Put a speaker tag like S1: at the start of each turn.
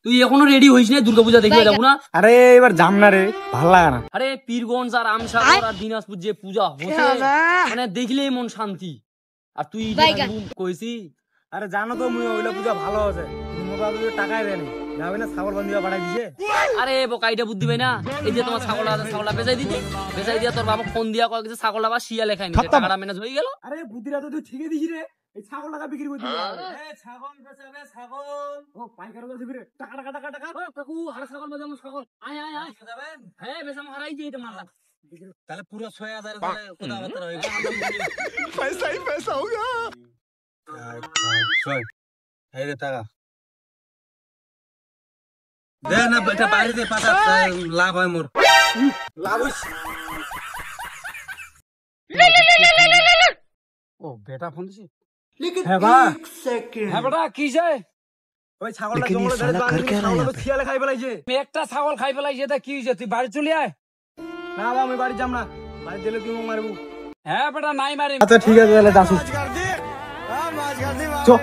S1: তুই এখনো রেডি হইস না? দুর্গাপূজা দেখতে যাবো না?
S2: আরে এবার যাম না রে, ভাল লাগে না।
S1: আরে পীরগঞ্জ আর আমসাগর আর দিনাজপুর যে পূজা হচ্ছে মানে দেখলেই মন শান্তি। আর তুই কইছি
S2: আরে জানো তো মুই ওইলা পূজা ভালো আছে, টাকাই দেয়নি, যাবে না ছাগল বান্ধিয়া পাঠাই দিছে।
S1: আরে বোকাইটা বুদ্ধি ভাই না, এই যে তোমার ছাগলটা আছে ছাগলটা বেচাই দিতি, বেচাই দিয়া তোর বাবা ফোন দিয়া কয় ছাগলটা বা শিয়া লেখাই নি, টাকাটা ম্যানেজ হয়ে গেল।
S2: আরে বুদ্ধিটা তো তুই ঠিকই দিছি রে, এই ছাগল টাকা বিক্রি করে দিবি। ছাগল বেচাবে ছাগল, ও পাইকার কাছে বিরে টাকা টাকা টাকা টাকা।
S1: ও কাকু হারা ছাগল বাজামু ছাগল, আয় আয় আয় যাবেন। হ্যাঁ বেচাম হারাই দিয়ে এটা মারলাম।
S2: তাহলে পুরো 6000 তাহলে কথাবার্তা হয়ে গেল।
S3: पैसा ही पैसा होगा।
S2: ছয় এই রে টাকা দে না, এটা বাইরে দে, পাতা লাভ হয় মোর, লাভ হইছে। ও বেটা ফোন দিছি। হ্যাঁ বা
S1: হ্যাঁ বেটা কি যায়?
S2: ওই ছাগলটা জঙ্গলে ধরে বাঁধি, ছাগলটা শিয়ালে খাই ফেলাইছে।
S1: আমি একটা ছাগল খাই ফেলাইছে, তা কি হইছে? তুই বাড়ি চলে আয়।
S2: না বা আমি বাড়ি যাম না, বাড়ি দিলে তুই মোক মারবো।
S1: হ্যাঁ বেটা নাই মারি।
S2: আচ্ছা ঠিক আছে তাহলে যাসু। চল।